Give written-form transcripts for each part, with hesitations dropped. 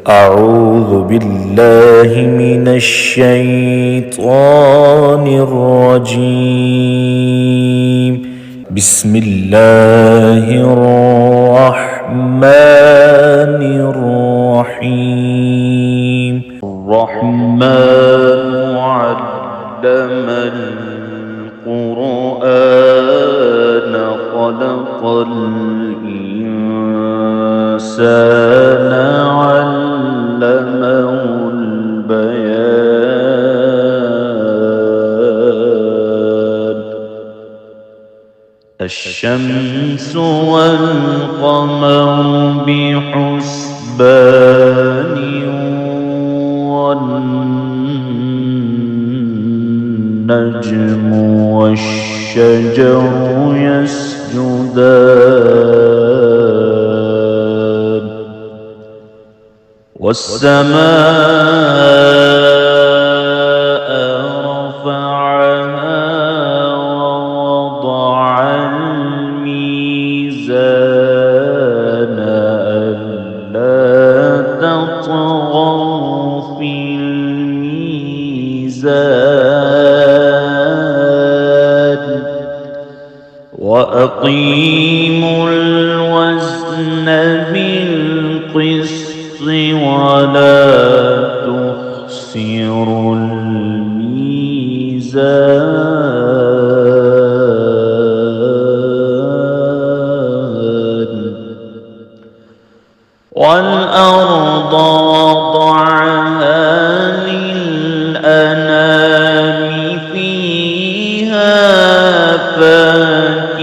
أعوذ بالله من الشيطان الرجيم. بسم الله الرحمن الرحيم. الرحمن علم القرآن خلق الإنسان علمه البيان. الشمس والقمر بحسبان والنجم والشجر يسجدان والسماء رفعها ووضع الميزان ألا تطغوا في الميزان وأقيموا الوزن بالقسط ولا تخسروا الميزان والأرض وضعها للأنام فيها فاكهة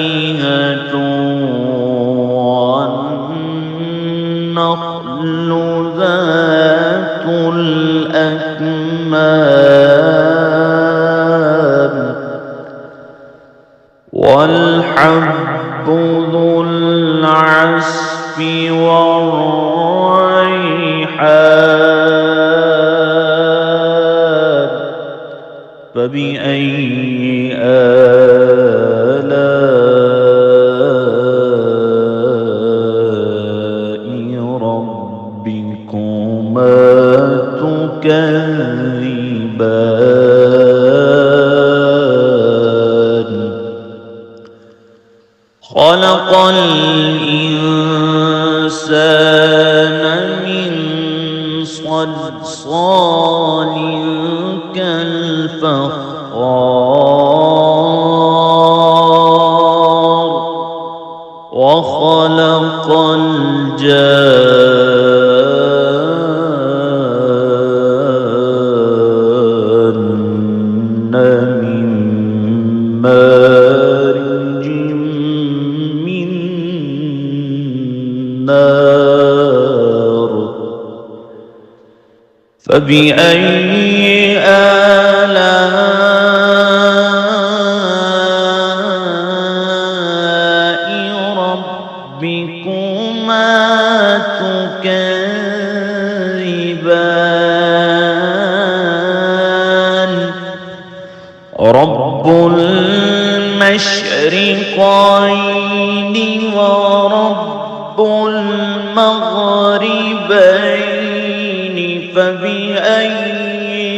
والنخل ذات الأكمام والحب ذو العصف والريحان. فبأي آلاء ربكما تكذبان. خلق الإنسان من صلصال كالفخار وخلق الجان من مارج من نار. فبأي آلاء ربكما تكذبان. رب المشرقين ورب المغربين. فبأي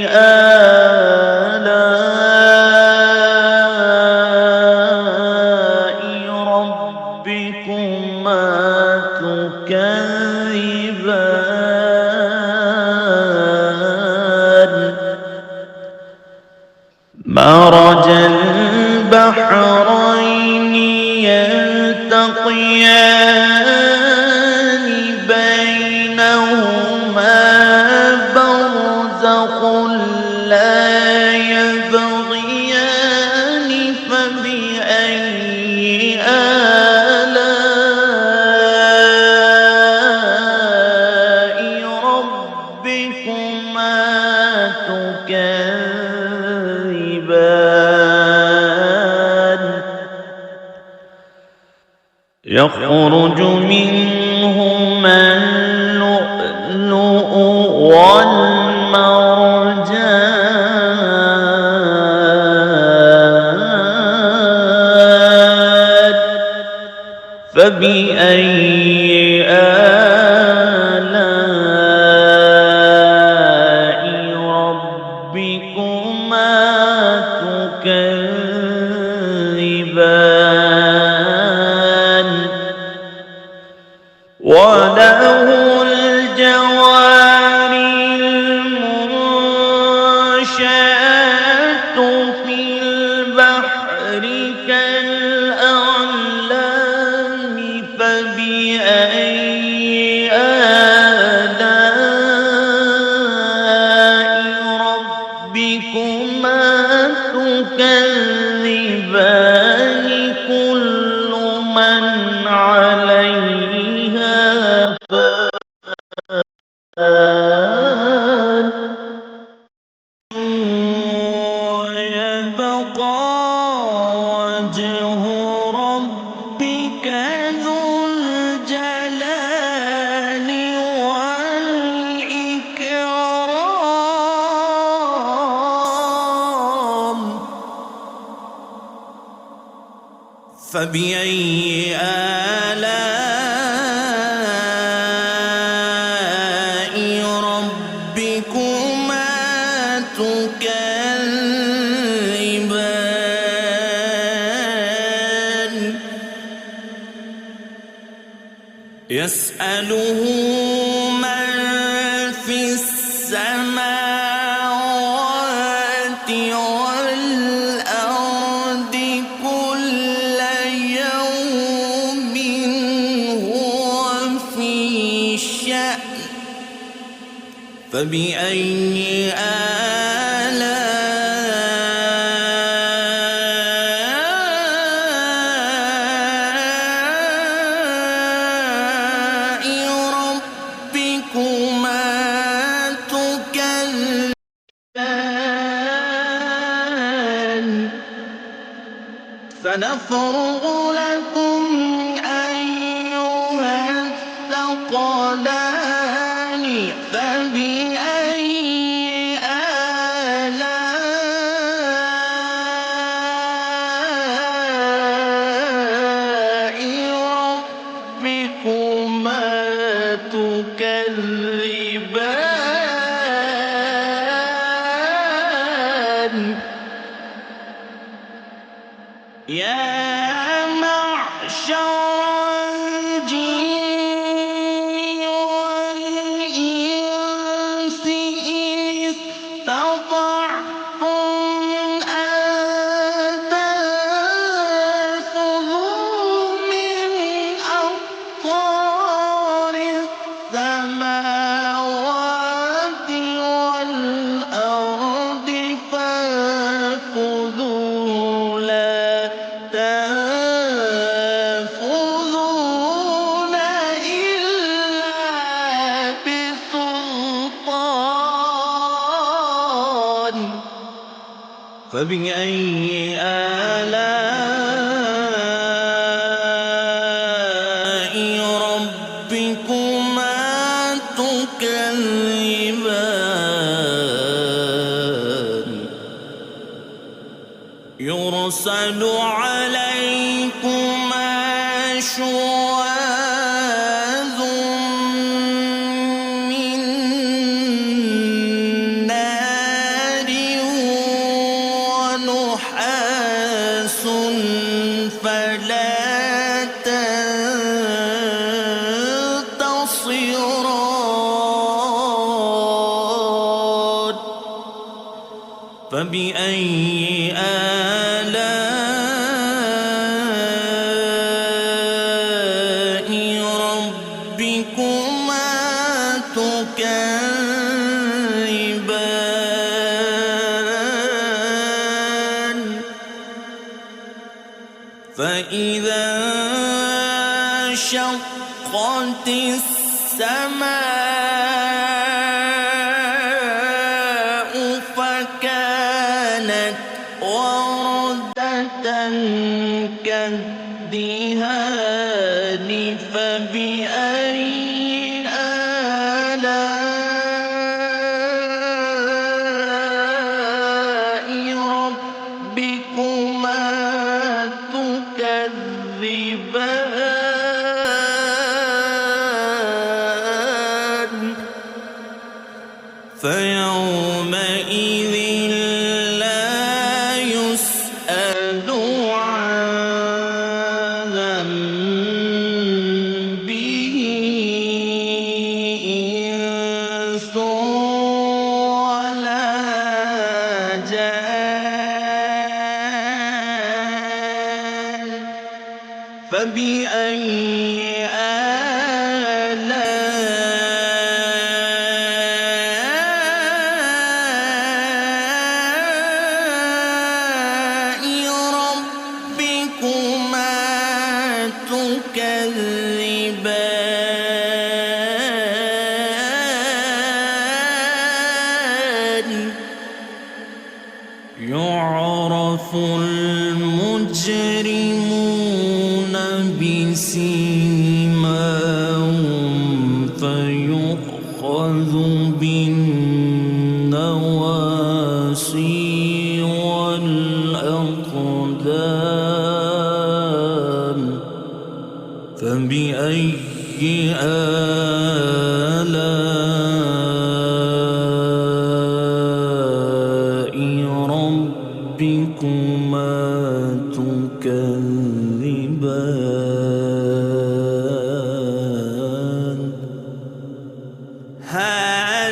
آلاء ربكما تكذبان. مرج البحرين يلتقيان بينهما برزخ لا يبغيان. فبأي آلاء ربكما تكذبان. يخرج منهما اللؤلؤ والمرجان. فبأي آلاء فبأي آلاء ربكما تكذبان يسأله من في السماوات والأرض كل يوم هو في شأن فبأي آلاء ربكما تكذبان سنفرغ لكم أيها الثقلان فبأي آلاء ربكما تكذبان يا معشر الجن والإنس إن استطعتم أن تنفذوا من أقطار السماوات والأرض فانفذوا لا تنفذون إلا بسلطان فبأي آلاء ربكما تكذبان يرسل عليكما شواظ من نار ونحاس فلا تنتصران فبأي آلاء ربكما تكذبان فإذا انشقت السماء فكانت وردة كالدهان فبأي آلاء ربكما تكذبان فيومئذ لا يسأل عن ذنبه إنس ولا جان فبأي آلاء ربكما تكذبان يعرف المجرمون بسيماهم فيؤخذ بالنواصي والأقدام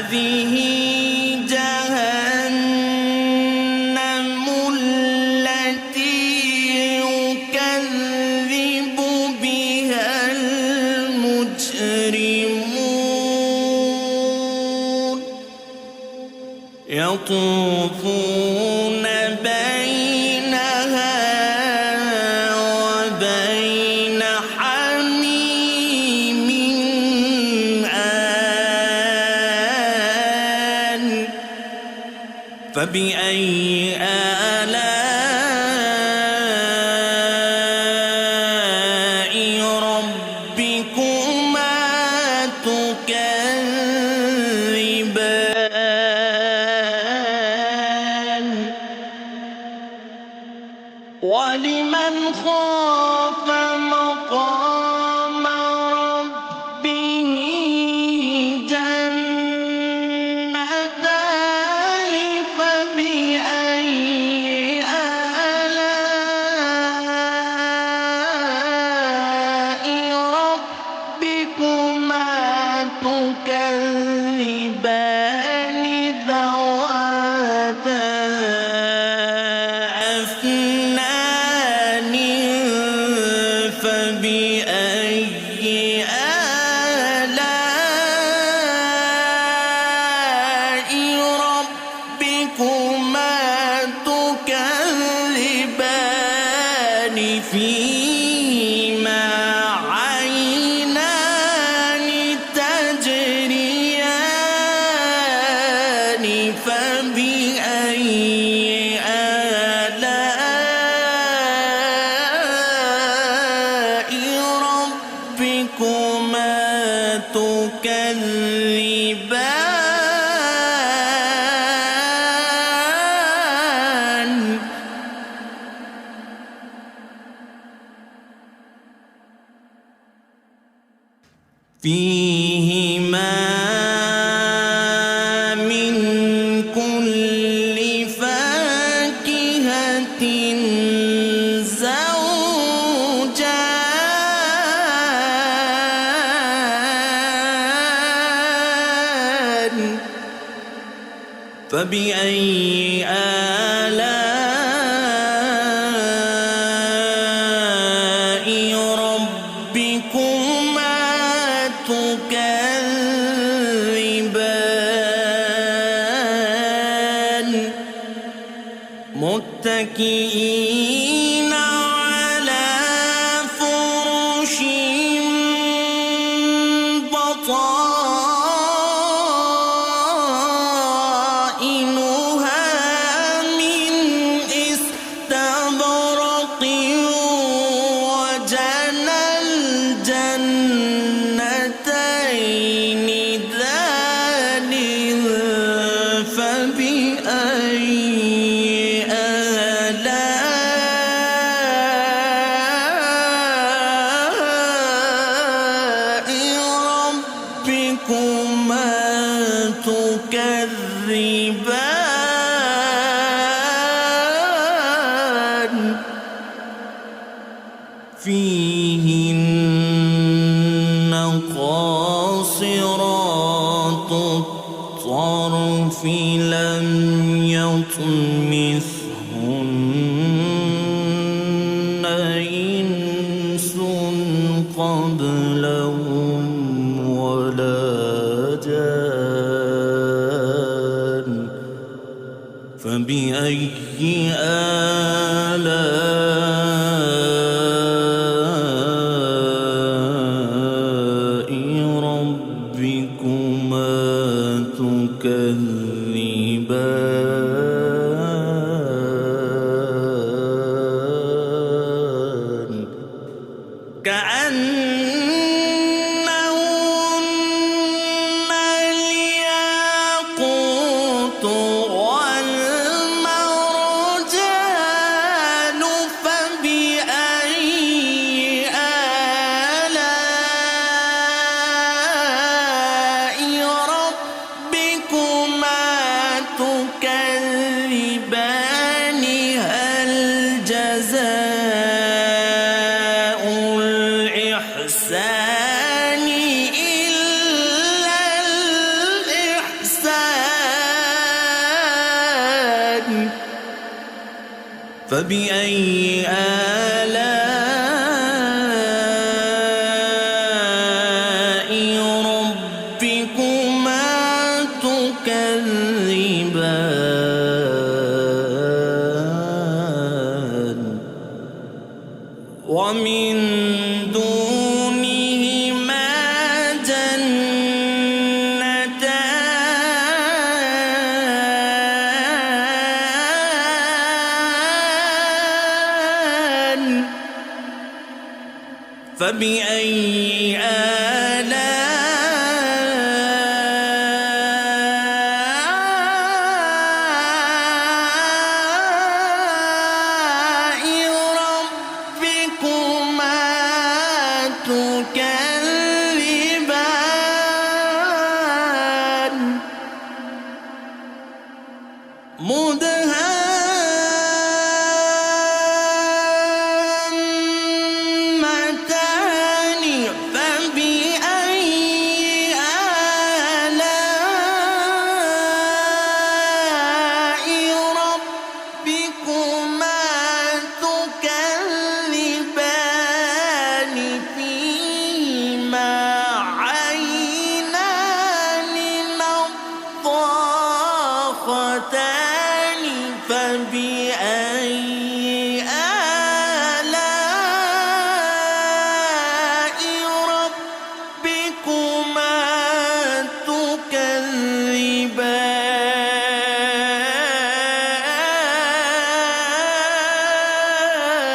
هذه جهنم التي يكذب بها المجرمون يطوفون بينها وبين حميم آن فبأي آلاء ربكما تكذبان ولمن خاف مقام ربه جنتان فبأي آلاء ربكما تكذبان ذواتا أفنان فبأي آلاء ربكما تكذبان فيهما عينان تجريان فبأي آلاء ربكما تكذبان فيهما من كل فاكهة زوجان فبأي آلاء ربكما تكذبان متكئين على فرش بطائنها من استبرق وجنى الجنتين دان فبأي آلاء ربكما تكذبان فيهن قاصرات الطرف لم يطمثهن إنس قبلهم ولا جان فبأي آلاء ربكما تكذبان كأنهن الياقوت والمرجان فبأي آلاء ربكما فبأي آلاء ربكما تكذبان ومن دونهما جنتان فبأي آلاء ربكما تكذبان مدهامتان فبأي آلاء ربكما تكذبان فيهما عينان نضاختان فبأي آلاء ربكما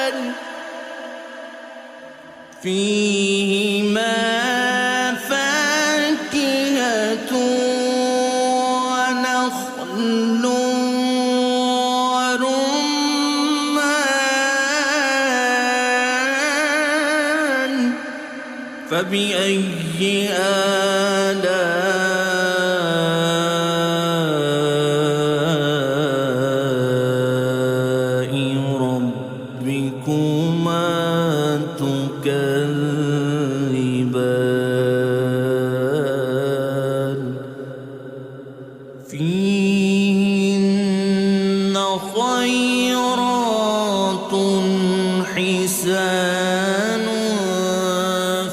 تكذبان فيهما فاكهة ونخل ورمان فبأي آلاء ربكما تكذبان فيهن خيرات حسان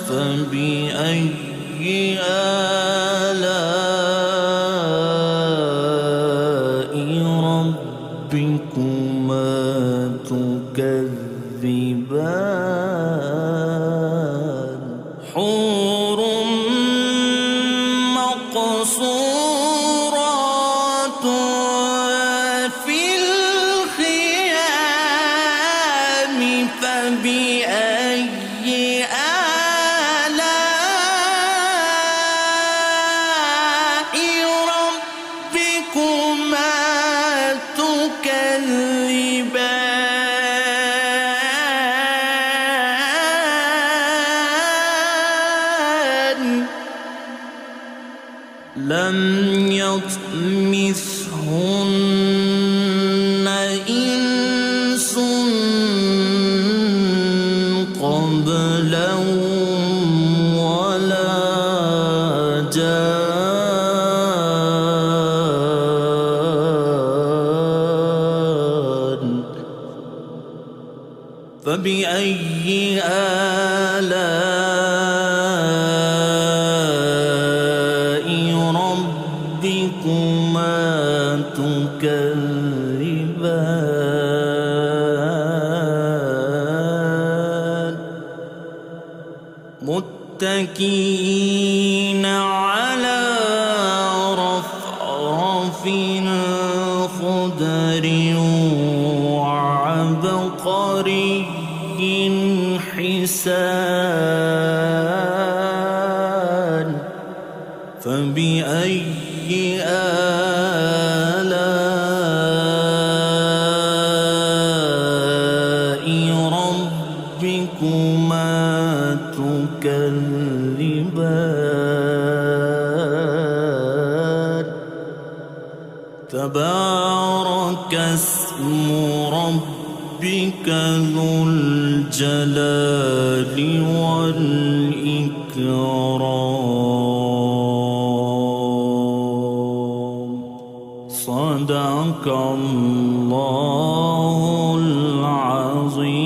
فبأي آلاء ربكما تكذبان حور مقصورات في الخيام فبأي آلاء ربكما تكذبان لم يطمثهن إنس قبلهم ولا جان فبأي آلاء ربكما تكذبان متكئين على رفرف خضر وعبقري حسان فبأي آلاء ربكما تكذبان تبارك اسم ربك ذو الجلال والإكرام صدق الله العظيم.